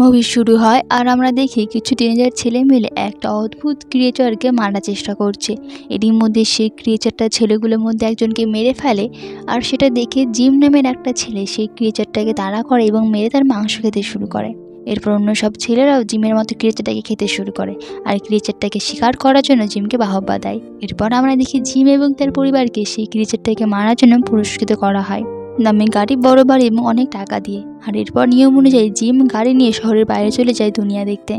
Movie শুরু হয় আর আমরা দেখি কিছু টিনেজার ছেলে মিলে একটা অদ্ভুত ক্রিয়েচারকে মারার চেষ্টা করছে। এরই মধ্যে সেই ক্রিয়েচারটা ছেলেগুলোর মধ্যে একজনকে মেরে ফেলে, আর সেটা দেখে জিম নামের একটা ছেলে সেই ক্রিয়েচারটাকে তাড়া করে এবং মেরে তার মাংস খেতে শুরু করে। এরপর অন্য সব ছেলেরাও জিমের মতো ক্রিয়েচারটাকে খেতে শুরু করে আর ক্রিয়েচারটাকে শিকার করার জন্য জিমকে বাহবা দেয়। এরপর আমরা দেখি জিম এবং তার পরিবারকে সেই ক্রিয়েচারটাকে মারার জন্য পুরস্কৃত করা হয় দামি গাড়ি, বড় বাড়ি এবং অনেক টাকা দিয়ে। আর এরপর নিয়ম অনুযায়ী জিম গাড়ি নিয়ে শহরের বাইরে চলে যায় দুনিয়া দেখতে।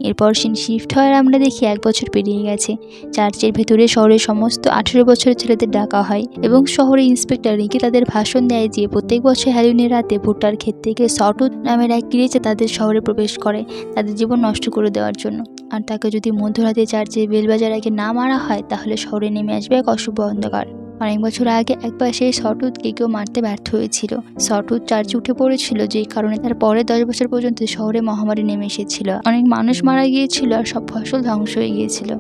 এরপর সিন শিফট হয় আর আমরা দেখি 1 বছর পেরিয়ে গেছে। চার্চের ভেতরে শহরের সমস্ত 18 বছরের ছেলেদের ডাকা হয় এবং শহরে ইন্সপেক্টর রিকি তাদের ভাষণ দেয় যে প্রত্যেক বছর হ্যালোউইনের রাতে ভুট্টার ক্ষেত থেকে সটুথ নামের এক ক্রিয়েচার তাদের শহরে প্রবেশ করে তাদের জীবন নষ্ট করে দেওয়ার জন্য। আর তাকে যদি মধ্যরাতে চার্চে বেল বাজার আগে না মারা হয় তাহলে শহরে নেমে আসবে এক অশুভ অন্ধকার। অনেক বছর আগে একবার সেই সটুথকে কেউ মারতে ব্যর্থ হয়েছিল। সটুথ চার্চে উঠে পড়েছিল, যেই কারণে তার পরে 10 বছর পর্যন্ত শহরে মহামারী নেমে এসেছিল। অনেক মানুষ মারা গিয়েছিল আর সব ফসল ধ্বংস হয়ে গিয়েছিল।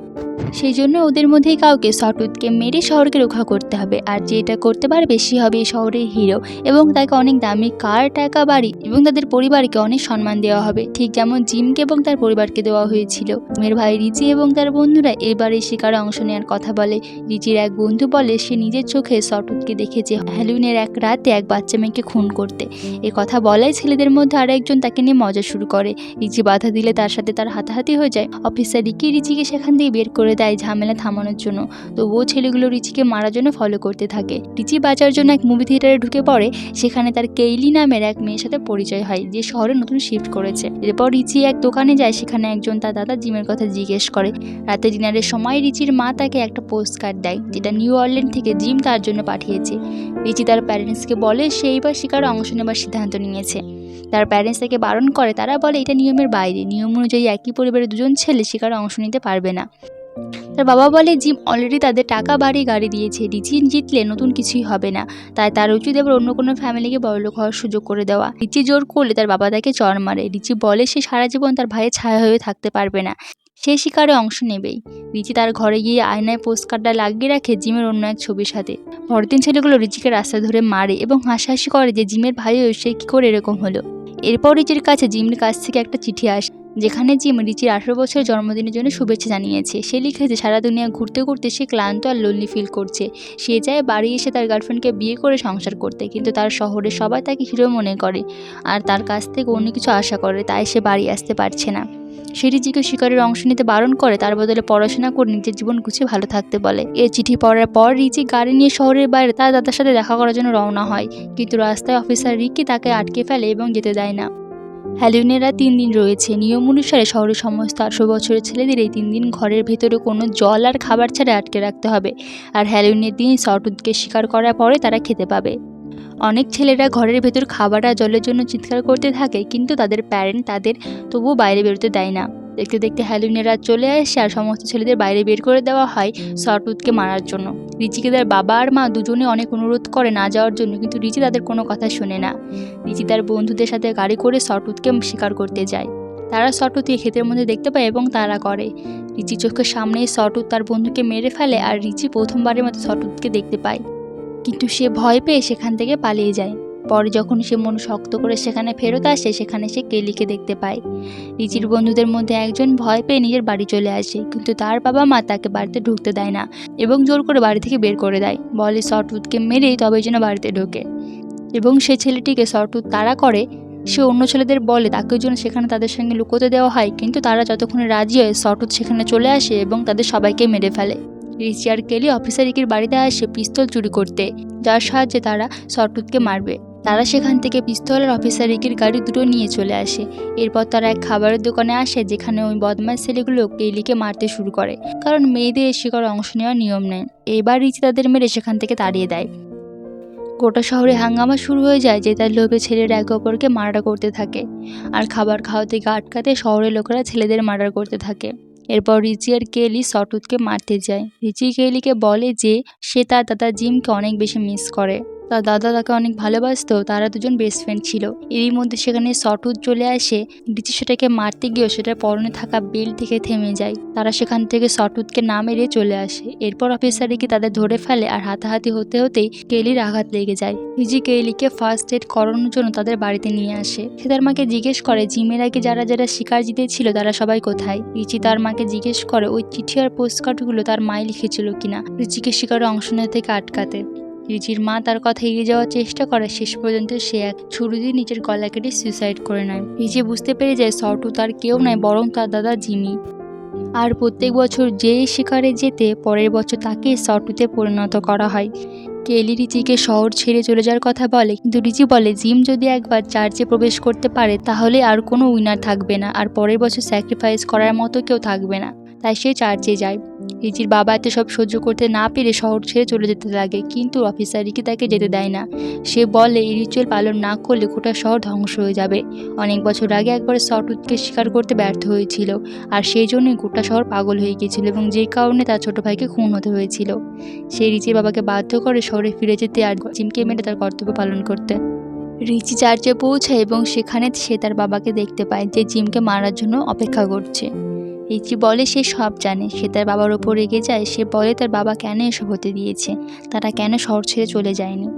সেই জন্য ওদের মধ্যেই কাউকে সটুথকে মেরে শহরকে রক্ষা করতে হবে, আর যে এটা করতে পারবে সে হবে এই শহরের হিরো এবং তাকে অনেক দামি কার, টাকা, বাড়ি এবং তাদের পরিবারকে অনেক সম্মান দেওয়া হবে, ঠিক যেমন জিমকে এবং তার পরিবারকে দেওয়া হয়েছিল। মেয়ের ভাই রিচি এবং তার বন্ধুরা এবার এই শিকারে অংশ নেওয়ার কথা বলে। রিচির এক বন্ধু বলে সে নিজের চোখে সটুথকে দেখেছে হ্যালোউইনের এক রাতে এক বাচ্চা মেয়েকে খুন করতে। এ কথা বলাই ছেলেদের মধ্যে আর একজন তাকে নিয়ে মজা শুরু করে। রিচি বাধা দিলে তার সাথে তার হাতাহাতি হয়ে যায়। অফিসার রিকি রিচিকে সেখান থেকে বের করে দেয় ঝামেলা থামানোর জন্য। তবুও ছেলেগুলো রিচিকে মারার জন্য ফলো করতে থাকে। রিচি বাঁচার জন্য এক মুভি থিয়েটারে ঢুকে পড়ে। সেখানে তার কেইলি নামের এক মেয়ের সাথে পরিচয় হয় যে শহরে নতুন শিফট করেছে। এরপর রিচি এক দোকানে যায়, সেখানে একজন তার দাদা জিমের কথা জিজ্ঞেস করে। রাতে ডিনারের সময় রিচির মা তাকে একটা পোস্ট কার্ড দেয় যেটা নিউ অরল্যান্ড থেকে জিম তার জন্য পাঠিয়েছে। রিচি তার প্যারেন্টসকে বলে সে এইবার শিকারে অংশ নেবার সিদ্ধান্ত নিয়েছে। তার প্যারেন্টস তাকে বারণ করে, তারা বলে এটা নিয়মের বাইরে, নিয়ম অনুযায়ী একই পরিবারের দুজন ছেলে শিকারে অংশ নিতে পারবে না। তার বাবা বলে জিম অলরেডি তাদের টাকা, বাড়ি, গাড়ি দিয়েছে, রিচি জিতলে নতুন কিছুই হবে না, তাই তার উচিত এবার অন্য কোনো ফ্যামিলিকে বড়লোক হওয়ার সুযোগ করে দেওয়া। রিচি জোর করলে তার বাবা তাকে চড় মারে। রিচি বলে সে সারা জীবন তার ভাইয়ের ছায়া হয়ে থাকতে পারবে না, সে শিকারে অংশ নেবেই। রিচি তার ঘরে গিয়ে আয়নায় পোস্টকার্ডটা লাগিয়ে রাখে জিমের অন্য এক ছবির সাথে। পরের দিন ছেলেগুলো রিচিকে রাস্তা ধরে মারে এবং হাসাহাসি করে যে জিমের ভাইও সে কী করে এরকম হলো। এরপর রিচির কাছে জিমের কাছ থেকে একটা চিঠি আসে যেখানে জিম রিচির 18 বছরের জন্মদিনের জন্য শুভেচ্ছা জানিয়েছে। সে লিখেছে সারা দুনিয়া ঘুরতে ঘুরতে সে ক্লান্ত আর লোনলি ফিল করছে। সে চায় বাড়ি এসে তার গার্লফ্রেন্ডকে বিয়ে করে সংসার করতে, কিন্তু তার শহরে সবাই তাকে হিরো মনে করে আর তার কাছ থেকে অন্য কিছু আশা করে, তাই সে বাড়ি আসতে পারছে না। সে রিচিকে শিকারের অংশ নিতে বারণ করে, তার বদলে পড়াশোনা করে নিজের জীবন গুছিয়ে ভালো থাকতে বলে। এই চিঠি পড়ার পর রিচি গাড়ি নিয়ে শহরের বাইরে তার দাদার সাথে দেখা করার জন্য রওনা হয়, কিন্তু রাস্তায় অফিসার রিকি তাকে আটকে ফেলে এবং যেতে দেয় না। হ্যালোউইনের আর 3 দিন রয়েছে। নিয়ম অনুসারে শহরের সমস্ত 18 বছরের ছেলেদের এই 3 দিন ঘরের ভেতরে কোনো জল আর খাবার ছাড়া আটকে রাখতে হবে, আর হ্যালোউইনের দিন সটুথকে শিকার করার পরে তারা খেতে পাবে। অনেক ছেলেরা ঘরের ভেতর খাবার আর জলের জন্য চিৎকার করতে থাকে, কিন্তু তাদের প্যারেন্ট তাদের তবুও বাইরে বেরোতে দেয় না। দেখতে দেখতে হ্যালোউইনের রাত চলে আসে আর সমস্ত ছেলেদের বাইরে বের করে দেওয়া হয় সটুথকে মারার জন্য। রিচিকে তার বাবা আর মা দুজনে অনেক অনুরোধ করে না যাওয়ার জন্য, কিন্তু রিচি তাদের কোনো কথা শোনে না। রিচি তার বন্ধুদের সাথে গাড়ি করে সটুথকে শিকার করতে যায়। তারা সটুথকে ক্ষেতের মধ্যে দেখতে পায় এবং তারা করে। রিচি চোখের সামনেই সটুথ তার বন্ধুকে মেরে ফেলে আর রিচি প্রথমবারের মতো সটুথকে দেখতে পায়, কিন্তু সে ভয় পেয়ে সেখান থেকে পালিয়ে যায়। পরে যখন সে মন শক্ত করে সেখানে ফেরত আসে, সেখানে সে কেলিকে দেখতে পায়। রিচির বন্ধুদের মধ্যে একজন ভয় পেয়ে নিজের বাড়ি চলে আসে, কিন্তু তার বাবা মা তাকে বাড়িতে ঢুকতে দেয় না এবং জোর করে বাড়ি থেকে বের করে দেয়, বলে সটুথকে মেরেই তবে যেন বাড়িতে ঢোকে। এবং সে ছেলেটিকে সটুথ তাড়া করে। সে অন্য ছেলেদের বলে তাকেও যেন সেখানে তাদের সঙ্গে লুকোতে দেওয়া হয়, কিন্তু তারা যতক্ষণে রাজি হয় সটুথ সেখানে চলে আসে এবং তাদের সবাইকে মেরে ফেলে। রিচি আর কেলি অফিসার রিকির বাড়িতে আসে পিস্তল চুরি করতে, যার সাহায্যে তারা সটুথকে মারবে। তারা সেখান থেকে পিস্তল আর অফিসার রিকির গাড়ি দুটো নিয়ে চলে আসে। এরপর তারা এক খাবারের দোকানে আসে, যেখানে ওই বদমাশ ছেলেগুলো কেলিকে মারতে শুরু করে, কারণ মেয়েদের শিকারে অংশ নেওয়ার নিয়ম নেই। এবার রিচি তাদের মেরে সেখান থেকে তাড়িয়ে দেয়। গোটা শহরে হাঙ্গামা শুরু হয়ে যায়, যে তার লোভে ছেলেরা একে অপরকে মার্ডার করতে থাকে, আর খাবার খাওয়া থেকে আটকাতে শহরের লোকেরা ছেলেদের মার্ডার করতে থাকে। এরপর রিচি আর কেলি সটুথকে মারতে যায়। রিচি কেলিকে বলে যে সে তার দাদা জিমকে অনেক বেশি মিস করে। তার দাদা তাকে অনেক ভালোবাসতো, তারা দুজন বেস্ট ফ্রেন্ড ছিল। এরই মধ্যে সেখানে সটুত চলে আসে। রিচি সেটাকে মারতে গিয়েও সেটার পরনে থাকা বেল্ট থেকে থেমে যায়। তারা সেখান থেকে সটুতকে না মেরে চলে আসে। এরপর অফিসার রিকি তাদের ধরে ফেলে আর হাতাহাতি হতে হতেই কেলির আঘাত লেগে যায়। রিচি কেলিকে ফার্স্ট এড করানোর জন্য তাদের বাড়িতে নিয়ে আসে। সে তার মাকে জিজ্ঞেস করে জিমের আগে যারা যারা শিকার জিতেছিল তারা সবাই কোথায়। রিচি তার মাকে জিজ্ঞেস করে ওই চিঠি আর পোস্টকার্ডগুলো তার মাই লিখেছিল কিনা রিচিকে শিকারে অংশ নেওয়া থেকে আটকাতে। রিচির মা তার কথা এড়িয়ে যাওয়ার চেষ্টা করে, শেষ পর্যন্ত সে এক ছুরি দিয়ে নিজের গলা কেটে সুইসাইড করে নেয়। রিচি বুঝতে পেরে যায় সটু তার কেউ নয় বরং তার দাদা জিমি। আর প্রত্যেক বছর যেই শিকারে যেতে পরের বছর তাকে সটুতে পরিণত করা হয়। কেলি রিচিকে শহর ছেড়ে চলে যাওয়ার কথা বলে, কিন্তু রিচি বলে জিম যদি একবার চার্চে প্রবেশ করতে পারে তাহলে আর কোনো উইনার থাকবে না, আর পরের বছর স্যাক্রিফাইস করার মতো কেউ থাকবে না। তাই সে চার্চে যায়। রিচির বাবা এত সব সহ্য করতে না পেরে শহর ছেড়ে চলে যেতে লাগে, কিন্তু অফিসার রিকি তাকে যেতে দেয় না। সে বলে এই রিচুয়াল পালন না করলে গোটা শহর ধ্বংস হয়ে যাবে। অনেক বছর আগে একবার সটুতকে শিকার করতে ব্যর্থ হয়েছিল, আর সেই জন্যই গোটা শহর পাগল হয়ে গিয়েছিল এবং যেই কারণে তার ছোট ভাইকে খুন হতে হয়েছিল। সে রিচির বাবাকে বাধ্য করে শহরে ফিরে যেতে আর জিমকে মেরে তার কর্তব্য পালন করতে। রিচি চার্চে পৌঁছায় এবং সেখানে সে তার বাবাকে দেখতে পায় যে জিমকে মারার জন্য অপেক্ষা করছে। রিচি বলে সে সব জানে। সে তার বাবার ওপর রেগে যায়। সে বলে তার বাবা কেন এসব হতে দিয়েছে, তারা কেন শহর ছেড়ে চলে যায়নি।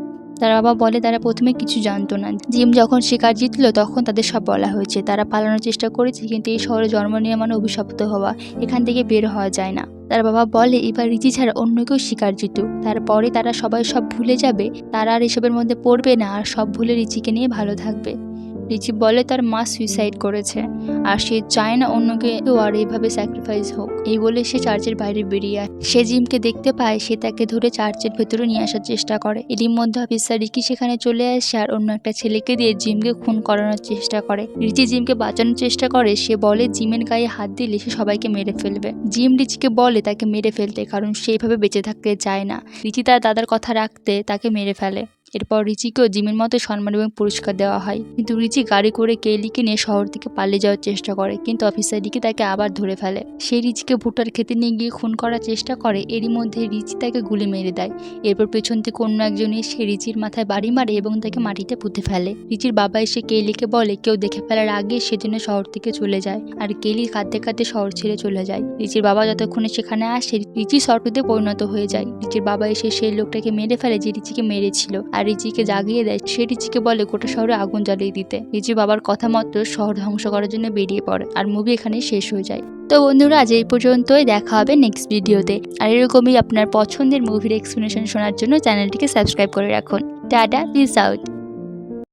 তার বাবা বলে তারা প্রথমে কিছু জানতো না। জিম যখন শিকার জিতলো তখন তাদের সব বলা হয়েছে। তারা পালানোর চেষ্টা করেছে, কিন্তু এই শহরে জন্ম নেওয়া মানে অভিশপ্ত হওয়া, এখান থেকে বের হওয়া যায় না। তার বাবা বলে এবার রিচি ছাড়া অন্য কেউ শিকার জিতুক, তারপরে তারা সবাই সব ভুলে যাবে, তারা আর এসবের মধ্যে পড়বে না আর সব ভুলে রিচিকে নিয়ে ভালো থাকবে। রিচি বলে তার মা সুইসাইড করেছে আর সে চায় না অন্য কেউ আর এইভাবে স্যাক্রিফাইস হোক। এই বলে সে চার্চের বাইরে বেরিয়ে আসে। সে জিমকে দেখতে পায়, সে তাকে ধরে চার্চের ভেতরে নিয়ে আসার চেষ্টা করে। এরই মধ্যে অফিসার রিকি সেখানে চলে আসে আর অন্য একটা ছেলেকে দিয়ে জিমকে খুন করানোর চেষ্টা করে। রিচি জিমকে বাঁচানোর চেষ্টা করে। সে বলে জিমের গায়ে হাত দিলে সে সবাইকে মেরে ফেলবে। জিম রিচিকে বলে তাকে মেরে ফেলতে, কারণ সেইভাবে বেঁচে থাকতে চায় না। রিচি তার দাদার কথা রাখতে তাকে মেরে ফেলে। এরপর রিচিকেও জিমের মতো সম্মান এবং পুরস্কার দেওয়া হয়, কিন্তু রিচি গাড়ি করে কেলিকে নিয়ে শহর থেকে পালিয়ে যাওয়ার চেষ্টা করে, কিন্তু অফিসার রিকি তাকে আবার ধরে ফেলে। সে রিচিকে ভুট্টার খেতে নিয়ে গিয়ে খুন করার চেষ্টা করে। এরই মধ্যে রিচি তাকে গুলি মেরে দেয়। এরপর পেছন থেকে অন্য একজন এসে রিচির মাথায় বাড়ি মারে এবং তাকে মাটিতে পুঁতে ফেলে। রিচির বাবা এসে কেলিকে বলে কেউ দেখে ফেলার আগে সেজন্য শহর থেকে চলে যায়, আর কেলি কাঁদতে কাঁদতে শহর ছেড়ে চলে যায়। রিচির বাবা যতক্ষণে সেখানে আসে রিচি সটুতে পরিণত হয়ে যায়। রিচির বাবা এসে সেই লোকটাকে মেরে ফেলে যে রিচিকে মেরেছিল, আর রিচিকে জাগিয়ে দেয়। সে রিচিকে বলে গোটা শহরে আগুন জ্বালিয়ে দিতে। রিচি বাবার কথা মতো শহর ধ্বংস করার জন্য বেরিয়ে পড়ে, আর মুভি এখানেই শেষ হয়ে যায়। তো বন্ধুরা আজ এই পর্যন্তই, দেখা হবে নেক্সট ভিডিওতে। আর এরকমই আপনার পছন্দের মুভির এক্সপ্লেনেশন শোনার জন্য চ্যানেলটিকে সাবস্ক্রাইব করে রাখুন। Tata, piece out.